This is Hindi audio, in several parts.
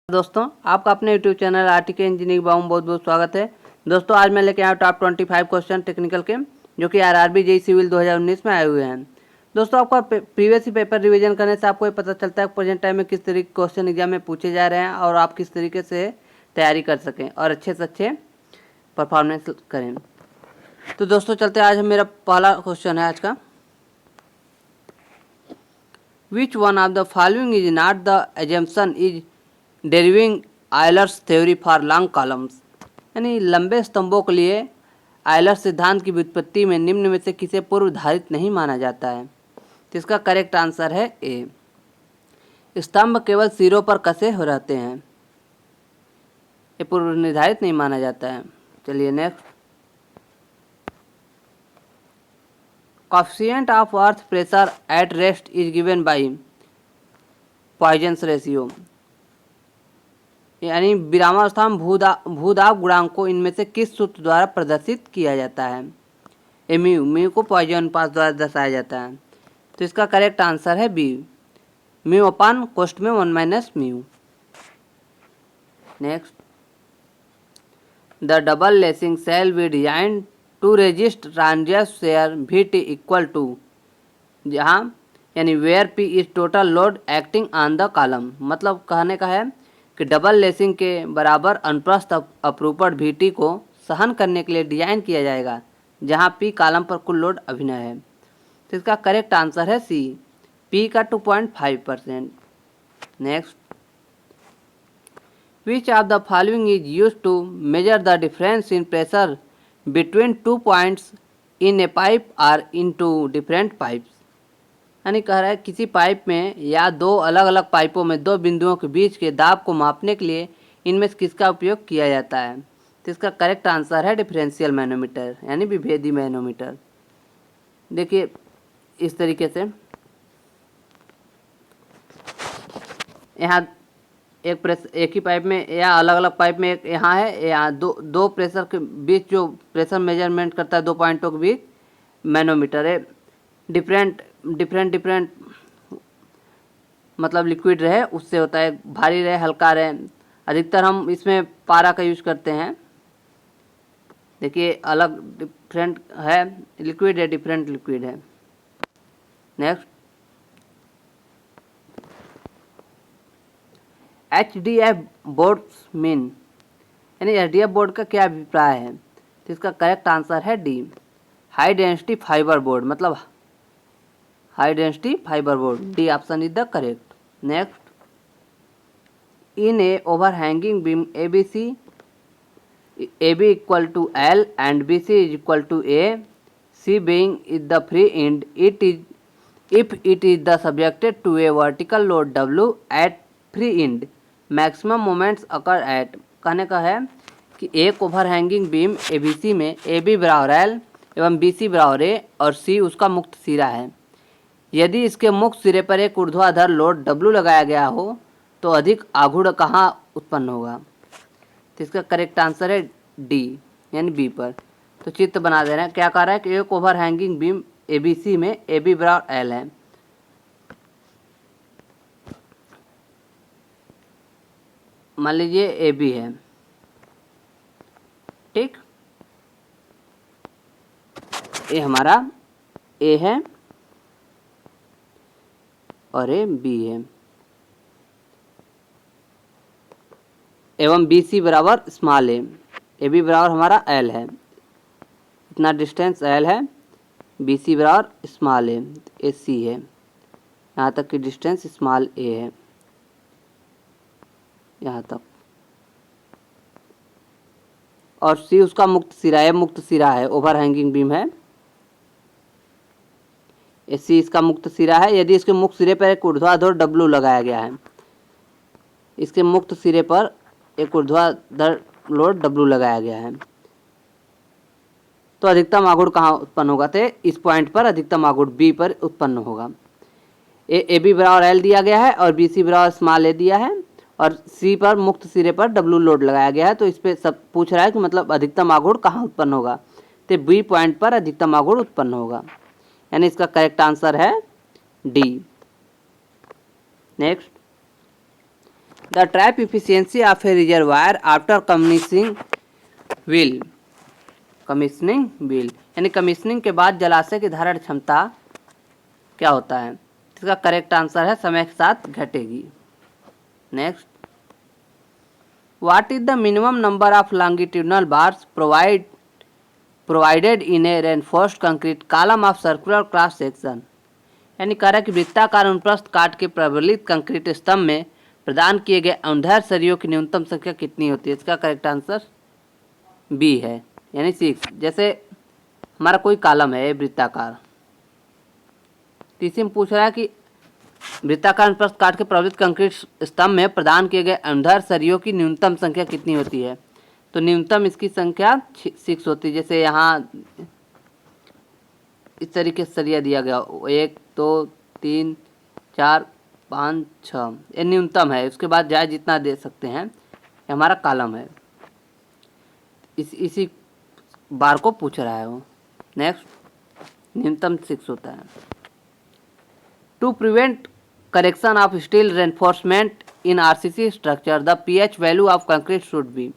दोस्तों आपका अपने यूट्यूब चैनल आर्टिकल इंजीनियरिंग बाबू में बहुत बहुत स्वागत है। दोस्तों आज मैं लेके आया टॉप 25 क्वेश्चन टेक्निकल के जो कि आरआरबी जेईई सिविल 2019 में आए हुए हैं। दोस्तों आपका प्रीवियस पेपर रिवीजन करने से आपको ये पता चलता है प्रेजेंट टाइम में किस तरीके के क्वेश्चन एग्जाम में पूछे जा रहे हैं और आप किस तरीके से तैयारी कर सकें और अच्छे से अच्छे परफॉर्मेंस करें। तो दोस्तों चलते आज मेरा पहला क्वेश्चन है आज का, which one of the following is not the assumption is deriving Euler's theory for long columns, यानी लंबे स्तंभों के लिए आयलर्स सिद्धांत की व्युत्पत्ति में निम्न में से किसे पूर्वधारित नहीं माना जाता है। तो इसका करेक्ट आंसर है ए, स्तंभ केवल सिरों पर कसे हो रहते हैं, ये पूर्व निर्धारित नहीं माना जाता है। चलिए next, coefficient of earth pressure at rest is given by Poisson's ratio, यानी विरामावस्था में भूदाब गुणांक को इनमें से किस सूत्र द्वारा प्रदर्शित किया जाता है। म्यू को पॉइजन अनुपात द्वारा दर्शाया जाता है। तो इसका करेक्ट आंसर है बी, म्यू अपान कोष्ठ में 1 minus mu. Next, the double lacing shall be design to resist transverse shear V T equal to, जहाँ यानी where P is total load acting on the column, मतलब कहने का है कि डबल लेसिंग के बराबर अनुप्रस्थ अपरूपण VT को सहन करने के लिए डिजाइन किया जाएगा जहां P कॉलम पर कुल लोड अभिनय है। तो इसका करेक्ट आंसर है सी, P का 2.5%। Next, which of the following is used to measure the difference in pressure between 2 points in a pipe or in two different pipes, यानी कह रहा है किसी पाइप में या दो अलग अलग पाइपों में दो बिंदुओं के बीच के दाब को मापने के लिए इनमें से किसका उपयोग किया जाता है। तो इसका करेक्ट आंसर है डिफरेंशियल मैनोमीटर, यानी विभेदी मैनोमीटर। देखिए इस तरीके से यहाँ एक ही पाइप में या अलग अलग पाइप में एक यहाँ है, यहाँ दो प्रेशर के बीच जो प्रेशर मेजरमेंट करता है दो पॉइंटों के बीच मैनोमीटर है। डिफरेंट मतलब लिक्विड रहे उससे होता है, भारी रहे हल्का रहे। अधिकतर हम इसमें पारा का यूज करते हैं। देखिए अलग डिफरेंट है लिक्विड है, डिफरेंट लिक्विड है। नेक्स्ट, HDF बोर्ड्स मीन, यानी HDF बोर्ड का क्या अभिप्राय है। तो इसका करेक्ट आंसर है D, high density fibre board, मतलब high density fibre board. D option is the correct. Next, in a overhanging beam ABC, AB equal to L and BC is equal to A, C being is the free end, if it is the subjected to a vertical load W at free end, maximum moments occur at, कहने का है कि एक ओवरहैंगिंग बीम ABC में AB बराबर L एवं BC बराबर A और C उसका मुक्त सिरा है। यदि इसके मुक्त सिरे पर एक ऊर्ध्वाधर लोड W लगाया गया हो तो अधिक आघूर्ण कहाँ उत्पन्न होगा। तो इसका करेक्ट आंसर है डी, यानी बी पर। तो चित्र बना दे रहे हैं, क्या कह रहा है कि एक ओवर हैंगिंग बीम ABC में AB बराबर L है। मान लीजिए AB है, ठीक, ये हमारा A है और ये B है, एवं BC बराबर स्मॉल ए, AB बराबर हमारा L है, इतना डिस्टेंस L है, BC बराबर स्मॉल ए, AC है, यहाँ तक की डिस्टेंस स्मॉल a है, यहाँ तक, और C उसका मुक्त सिरा है, मुक्त सिरा है, ओवर हैंगिंग बीम है, AC इसका मुक्त सिरा है। यदि इसके मुक्त सिरे पर एक ऊर्ध्वाधर W लगाया गया है, इसके मुक्त सिरे पर एक ऊर्ध्वाधर लोड W लगाया गया है तो अधिकतम आघूर्ण कहाँ उत्पन्न होगा। तो इस पॉइंट पर अधिकतम आघूर्ण B पर उत्पन्न होगा। AB बराबर L दिया गया है और BC बराबर स्मॉल a दिया है और C पर मुक्त सिरे पर W लोड लगाया गया है। तो इस पे सब पूछ रहा है कि मतलब अधिकतम आघूर्ण कहाँ उत्पन्न होगा। तो B पॉइंट पर अधिकतम आघूर्ण उत्पन्न होगा, यानी इसका करेक्ट आंसर है D. Next, the trap efficiency of A reservoir after commissioning will यानी कमिश्निंग के बाद जलाशय की धारण क्षमता क्या होता है? इसका करेक्ट आंसर है समय के साथ घटेगी। Next, what is the minimum number of longitudinal bars provided in A reinforced concrete column of circular cross section? यानी कह रहा है कि वृत्ताकार अनुप्रस्थ काट के प्रबलित कंक्रीट स्तंभ में प्रदान किए गए अंधार सरियों की न्यूनतम संख्या कितनी होती है? इसका करेक्ट आंसर बी है, यानी 6। जैसे हमारा कोई कॉलम है वृत्ताकार, तो इसी में पूछ रहा है कि वृत्ताकार अनुप्रस्थ काट के प्रबलित कंक्रीट स्तंभ में प्रदान किए गए अंधार सरियों की न्यूनतम संख्या कितनी होती है? तो न्यूनतम इसकी संख्या 6 होती है। जैसे यहाँ इस तरीके से सरिया दिया गया 1 2 3 4 5 6, ये न्यूनतम है। उसके बाद जाए जितना दे सकते हैं, ये हमारा कॉलम है। इसी बार को पूछ रहा है वो। नेक्स्ट, न्यूनतम 6 होता है। To prevent correction of steel reinforcement in RCC structure the pH value of concrete should be.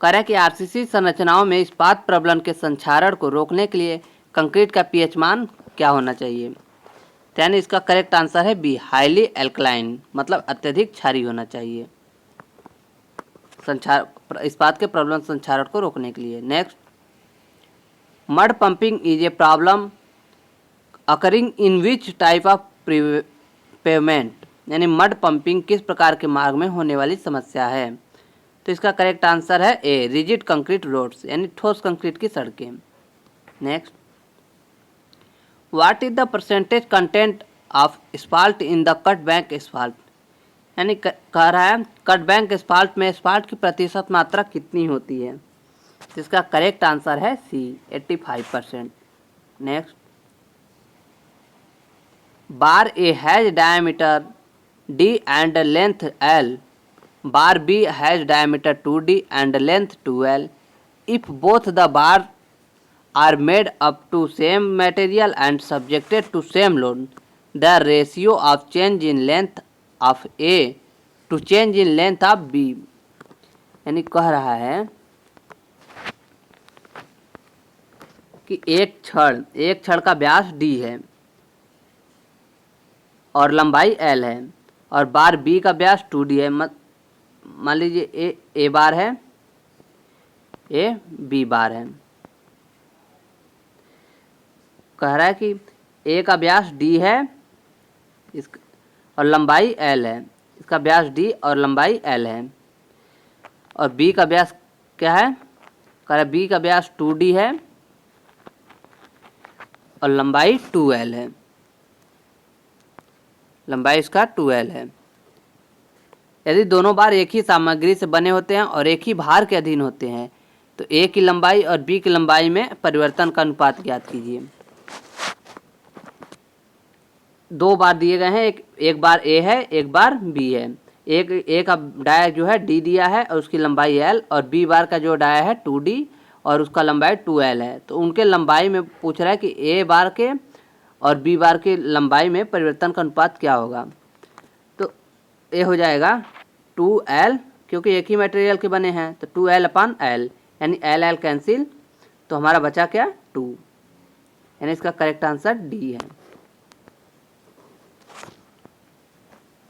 कह रहा है कि आरसीसी संरचनाओं में इस्पात प्रबलन के संक्षारण को रोकने के लिए कंक्रीट का पीएच मान क्या होना चाहिए? यानी इसका करेक्ट आंसर है बी, हाईली एल्कलाइन, मतलब अत्यधिक क्षारीय होना चाहिए इस्पात के प्रबलन संक्षारण को रोकने के लिए। Next, mud pumping is a problem occurring in which type of pavement? यानी मड पंपिंग किस प्रकार के मार्ग में होने वाली समस्या है? तो इसका करेक्ट आंसर है ए, रिजिड कंक्रीट रोड्स, यानी ठोस कंक्रीट की सड़कें। Next, what is the percentage content of asphalt in the cut bank asphalt? यानी कह रहा है कट बैंक एस्फाल्ट में एस्फाल्ट की प्रतिशत मात्रा कितनी होती है? इसका करेक्ट आंसर है सी, 85%। Next, bar A has diameter d and length L, bar B has diameter 2d and length 2L. If both the bars are made up to same material and subjected to same load, the ratio of change in length of A to change in length of B। यानी कह रहा है कि एक छड़ का व्यास d है और लंबाई L है, और बार बी का व्यास 2d है। मान लीजिए ए बार है, ए बी बार है। कह रहा है कि ए का व्यास d है और लंबाई L है, इसका व्यास d और लंबाई L है, और बी का व्यास क्या है? कह रहा है बी का व्यास 2d है और लंबाई 2L है, लंबाई इसका 2L है। यदि दोनों बार एक ही सामग्री से बने होते हैं और एक ही भार के अधीन होते हैं, तो ए की लंबाई और बी की लंबाई में परिवर्तन का अनुपात ज्ञात कीजिए। 2 बार दिए गए हैं, एक बार ए है, एक बार बी है। एक ए का डाया जो है डी दिया है और उसकी लंबाई L, और बी बार का जो डाया है 2d और उसका लंबाई 2L है। तो उनके लंबाई में पूछ रहा है कि ए बार के और बी बार की लंबाई में परिवर्तन का अनुपात क्या होगा? तो ये हो जाएगा 2L, क्योंकि एक ही मटेरियल के बने हैं, तो 2L/L, यानी L कैंसिल, तो हमारा बचा क्या? 2, यानी इसका करेक्ट आंसर डी है।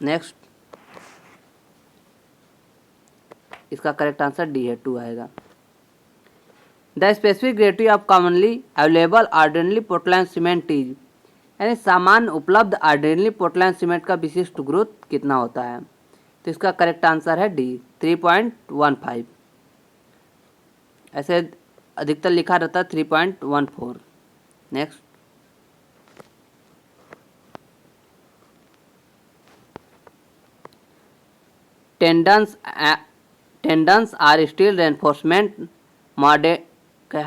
नेक्स्ट, इसका करेक्ट आंसर डी है, 2 आएगा। The specific gravity of commonly available ordinary Portland cement is, यानी सामान्य उपलब्ध ऑर्डिनरी पोर्टलैंड सीमेंट का विशिष्ट ग्रोथ कितना होता है? तो इसका करेक्ट आंसर है डी, 3.15। ऐसे अधिकतर लिखा रहता है 3.14। Next, tendons are steel reinforcement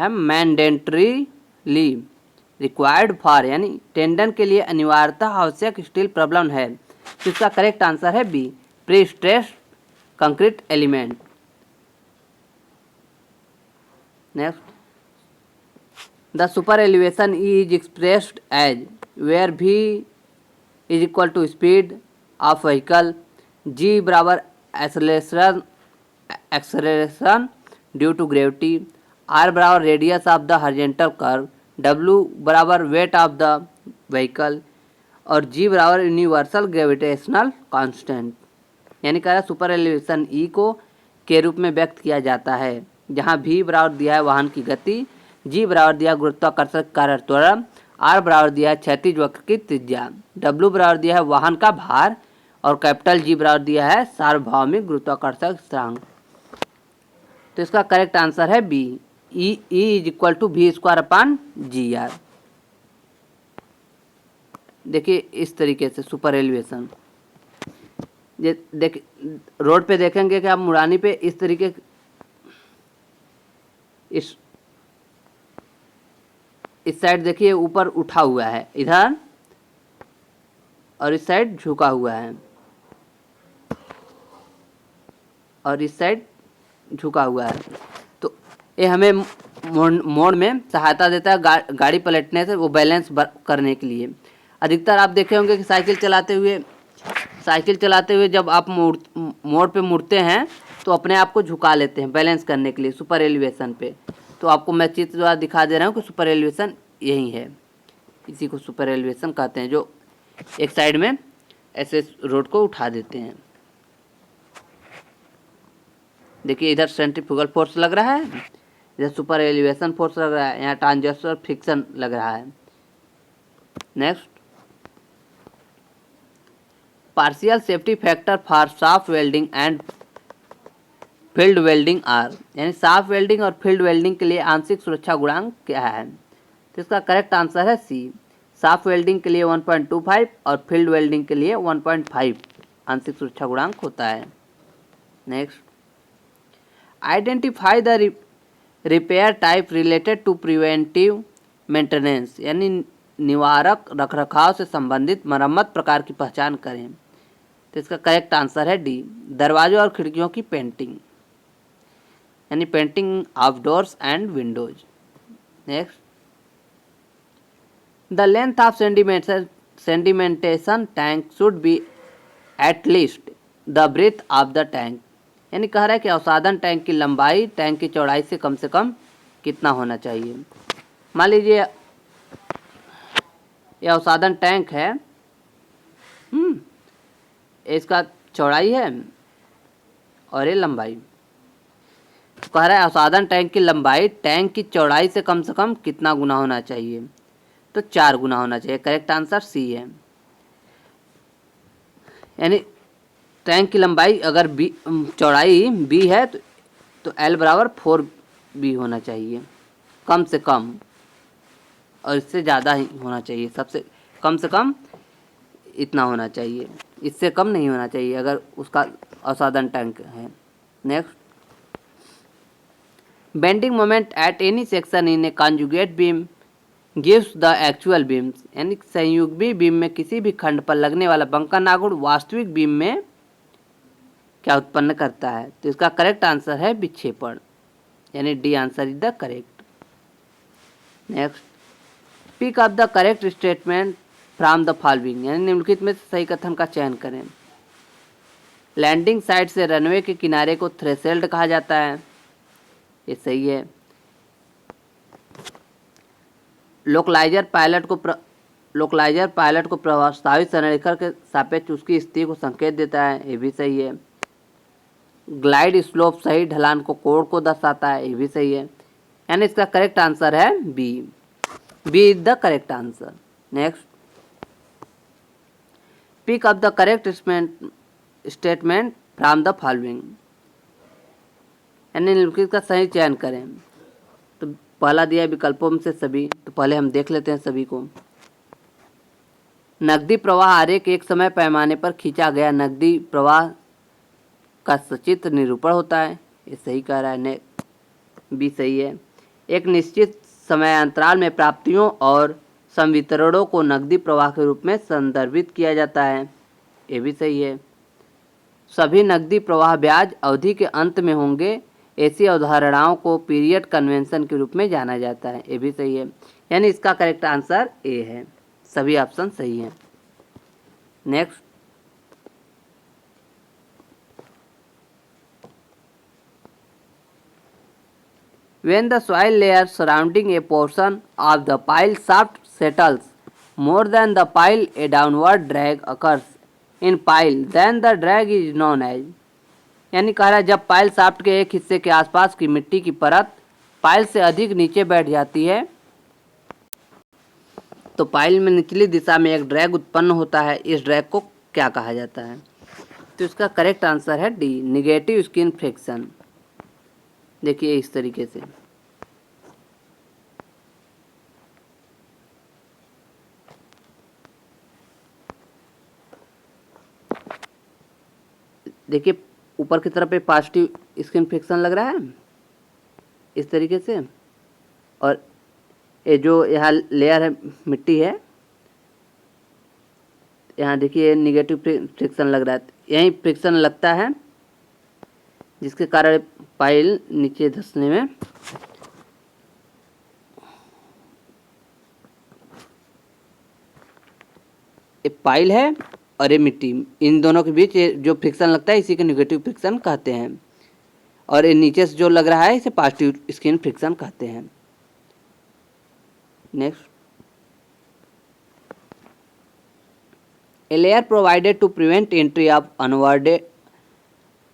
mandatorily required for, यानी टेंडन के लिए अनिवार्यता आवश्यक स्टील प्रबलन है। तो इसका करेक्ट आंसर है B, prestressed concrete element. Next, the superelevation is expressed as where v is equal to speed of vehicle G बराबर acceleration due to gravity, R बराबर radius of the horizontal curve, W बराबर वेट ऑफ द व्हीकल और जी बराबर यूनिवर्सल ग्रेविटेशनल कांस्टेंट। यानी कह रहा है सुपर एलिवेशन ई को के रूप में व्यक्त किया जाता है, जहां भी बराबर दिया है वाहन की गति, जी बराबर दिया गुरुत्वाकर्षण कार्य त्वरण, आर बराबर दिया है क्षैतिज वक्र की त्रिज्या, डब्ल्यू बराबर दिया है वाहन का भार और कैपिटल जी बराबर दिया है सार्वभौमिक गुरुत्वाकर्षण स्थिरांक। तो इसका करेक्ट आंसर है B, E is equal to V square upon G R. देखिए इस तरीके से सुपर एलिवेशन देख रोड पे देखेंगे कि आप मुरानी पे इस तरीके इस साइड देखिए ऊपर उठा हुआ है इधर और इस साइड झुका हुआ है और इस साइड झुका हुआ है। तो ये हमें मोड़ में सहायता देता है गाड़ी पलटने से वो बैलेंस करने के लिए। अधिकतर आप देखे होंगे कि साइकिल चलाते हुए जब आप मोड़ पे मुड़ते हैं तो अपने आप को झुका लेते हैं बैलेंस करने के लिए सुपर एलिवेशन पे। तो आपको मैं चित्र द्वारा दिखा दे रहा हूँ कि सुपर एलिवेशन यही है, इसी को सुपर एलिवेशन कहते हैं, जो एक साइड में ऐसे रोड को उठा देते हैं। देखिए इधर सेंट्रीफ्यूगल फोर्स लग रहा है, इधर सुपर एलिवेशन फोर्स लग रहा है, यहाँ ट्रांसवर्सल फ्रिक्शन लग रहा है। Next, partial safety factor for shaft welding and field welding are, यानी शाफ्ट वेल्डिंग और फील्ड वेल्डिंग के लिए आंशिक सुरक्षा गुणांक क्या है? तो इसका करेक्ट आंसर है सी, शाफ्ट वेल्डिंग के लिए 1.25 और फील्ड वेल्डिंग के लिए 1.5 आंशिक सुरक्षा गुणांक होता है। Next, identify the repair type related to preventive maintenance, यानी निवारक रखरखाव से संबंधित मरम्मत प्रकार की पहचान करें। तो इसका करेक्ट आंसर है डी, दरवाजों और खिड़कियों की पेंटिंग, यानी painting of doors and windows. Next, the length of sedimentation tank should be at least the breadth of the tank, यानी कह रहा है कि अवसादन टैंक की लंबाई टैंक की चौड़ाई से कम कितना होना चाहिए। मान लीजिए यह अवसादन टैंक है, इसका चौड़ाई है और ये लंबाई। कह रहा है अवसादन टैंक की लंबाई टैंक की चौड़ाई से कम कितना गुना होना चाहिए? तो 4 गुना होना चाहिए। करेक्ट आंसर सी है, यानी टैंक की लंबाई अगर बी चौड़ाई बी है तो एल बराबर 4b होना चाहिए कम से कम, और इससे ज़्यादा ही होना चाहिए, सबसे कम इतना होना चाहिए, इससे कम नहीं होना चाहिए अगर उसका अवसादन टैंक है। Next, bending moment at any section in A conjugate beam gives the actual beams, यानी संयुग्मी बीम में किसी भी खंड पर लगने वाला बंकन आघूर्ण वास्तविक बीम में क्या उत्पन्न करता है? तो इसका करेक्ट आंसर है विक्षेपण, यानी D answer is the correct. Next, pick up the correct statement from the following, यानी निम्नलिखित में सही कथन का चयन करें। लैंडिंग साइड से रनवे के किनारे को थ्रेशोल्ड कहा जाता है, ये सही है। लोकलाइजर पायलट को प्रस्तावित संरेखण के सापेक्ष उसकी स्थिति को संकेत देता है, ये भी सही है। ग्लाइड स्लोप सही ढलान को कोण को दर्शाता है, ये भी सही है। यानी इसका करेक्ट आंसर है B, B is the correct answer. Next, pick up the correct statement from the following, यानी निम्नलिखित का सही चयन करें। तो पहला दिया है विकल्पों में से सभी, तो पहले हम देख लेते हैं सभी को। नकदी प्रवाह आरेख एक समय पैमाने पर खींचा गया नकदी प्रवाह का सचित्र निरूपण होता है, ये सही कह रहा है। ने भी सही है। एक निश्चित समय अंतराल में प्राप्तियों और संवितरणों को नकदी प्रवाह के रूप में संदर्भित किया जाता है, ये भी सही है। सभी नकदी प्रवाह ब्याज अवधि के अंत में होंगे, ऐसी अवधारणाओं को पीरियड कन्वेंशन के रूप में जाना जाता है, ये भी सही है। यानी इसका करेक्ट आंसर ए है, सभी ऑप्शन सही हैं। Next, When the soil layer surrounding a portion of the pile shaft settles more than the pile, a downward drag occurs in pile, then the drag is known as। यानी कह रहा है जब पाइल शाफ्ट के एक हिस्से के आसपास की मिट्टी की परत पाइल से अधिक नीचे बैठ जाती है तो पाइल में निचली दिशा में एक ड्रैग उत्पन्न होता है। इस ड्रैग को क्या कहा जाता है? तो इसका करेक्ट आंसर है डी, निगेटिव स्किन फ्रिक्शन। देखिए इस तरीके से। देखिए ऊपर की तरफ पे पॉजिटिव स्किन फ्रिक्शन लग रहा है इस तरीके से, और ये जो यहाँ लेयर है मिट्टी है, यहाँ देखिए निगेटिव फ्रिक्शन लग रहा है। यहीं फ्रिक्शन लगता है जिसके कारण पाइल नीचे धंसने में ये पाइल है और ये मिट्टी, इन दोनों के बीच जो फ्रिक्शन लगता है इसी को निगेटिव फ्रिक्शन कहते हैं, और ये नीचे से जो लग रहा है इसे पॉजिटिव स्किन फ्रिक्शन कहते हैं। Next, a layer provided to prevent entry of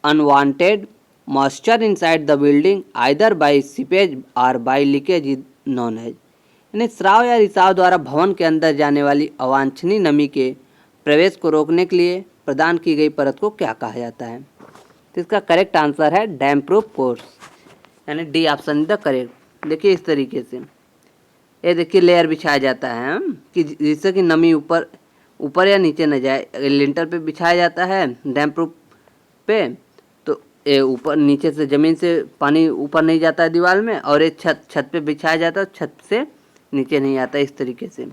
unwanted moisture inside the building either by seepage or by leakage is known as। यानी स्राव या रिसाव द्वारा भवन के अंदर जाने वाली अवांछनीय नमी के प्रवेश को रोकने के लिए प्रदान की गई परत को क्या कहा जाता है? तो इसका करेक्ट आंसर है डैम प्रूफ कोर्स, यानी डी ऑप्शन द करेक्ट। देखिए इस तरीके से ये देखिए लेयर बिछाया जाता है कि जिससे कि नमी ऊपर या नीचे न जाए। लिंटर पे बिछाया जाता है डैम प्रूफ पे, तो ये ऊपर नीचे से ज़मीन से पानी ऊपर नहीं जाता है दीवार में, और ये छत पे बिछाया जाता है, छत से नीचे नहीं आता इस तरीके से।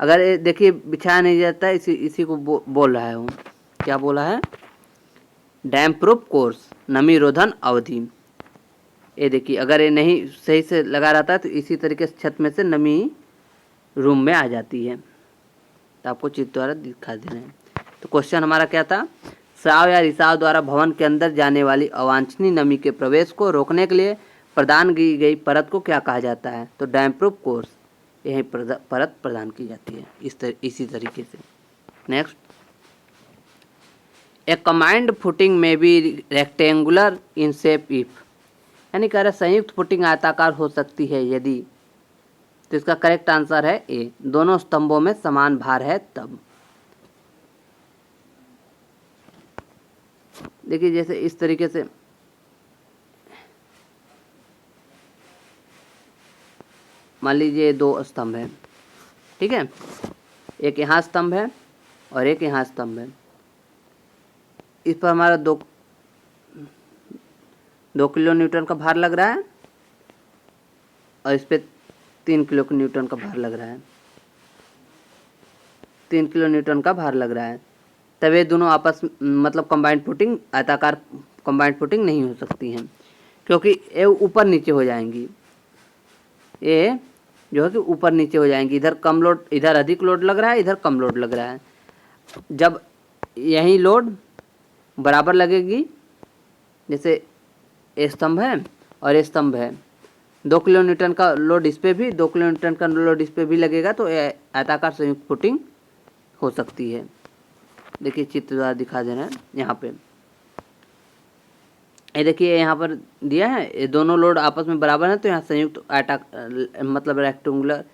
अगर ये देखिए बिछाया नहीं जाता है, इसी को बोल रहा है वो, क्या बोला है? डैम प्रूफ कोर्स, नमी रोधन अवधि। ये देखिए अगर ये नहीं सही से लगा रहता है तो इसी तरीके से छत में से नमी रूम में आ जाती है। तो आपको चित्र द्वारा दिखा दे रहे हैं। तो क्वेश्चन हमारा क्या था? स्राव या रिसाव द्वारा भवन के अंदर जाने वाली अवांछनीय नमी के प्रवेश को रोकने के लिए प्रदान की गई परत को क्या कहा जाता है? तो डैम प्रूफ कोर्स, यही परत प्रदान की जाती है इसी तरीके से। नेक्स्ट, ए कमांड फुटिंग में B rectangular in shape if, यानी कह रहे संयुक्त फुटिंग आयताकार हो सकती है यदि। तो इसका करेक्ट आंसर है ए, दोनों स्तंभों में समान भार है तब। देखिए जैसे इस तरीके से मान लीजिए दो स्तंभ है, ठीक है, एक यहाँ स्तंभ है और एक यहाँ स्तंभ है। इस पर हमारा 2 किलो न्यूटन का भार लग रहा है और इस पर 3 किलो न्यूटन का भार लग रहा है, 3 किलो न्यूटन का भार लग रहा है। तब ये दोनों आपस मतलब कंबाइंड फुटिंग, आयताकार कंबाइंड फुटिंग नहीं हो सकती हैं क्योंकि ये ऊपर नीचे हो जाएंगी। ये जो है कि ऊपर नीचे हो जाएंगी, इधर कम लोड, इधर अधिक लोड लग रहा है, इधर कम लोड लग रहा है। जब यही लोड बराबर लगेगी, जैसे ये स्तंभ है और ये स्तंभ है, 2 किलो न्यूटन का लोड इस पर भी, 2 किलो न्यूटन का लोड इस पर भी लगेगा, तो आयताकार संयुक्त फुटिंग हो सकती है। देखिए चित्र द्वारा दिखा दे रहे हैं यहाँ पे। ये देखिए यहाँ पर दिया है, ये दोनों लोड आपस में बराबर है, तो यहाँ संयुक्त मतलब रेक्टेंगुलर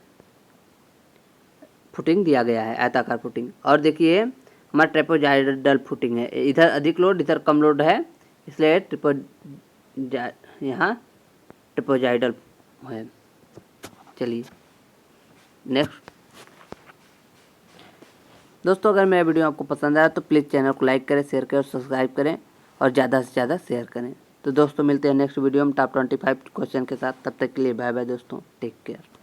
फुटिंग दिया गया है, आयताकार फुटिंग। और देखिए हमारा ट्रेपेजॉइडल फुटिंग है, इधर अधिक लोड इधर कम लोड है, इसलिए यहाँ ट्रेपेजॉइडल है। चलिए नेक्स्ट। दोस्तों अगर मेरा वीडियो आपको पसंद आया तो प्लीज़ चैनल को लाइक करें, शेयर करें और सब्सक्राइब करें और ज़्यादा से ज़्यादा शेयर करें। तो दोस्तों मिलते हैं नेक्स्ट वीडियो में टॉप 25 क्वेश्चन के साथ। तब तक के लिए बाय बाय दोस्तों, टेक केयर।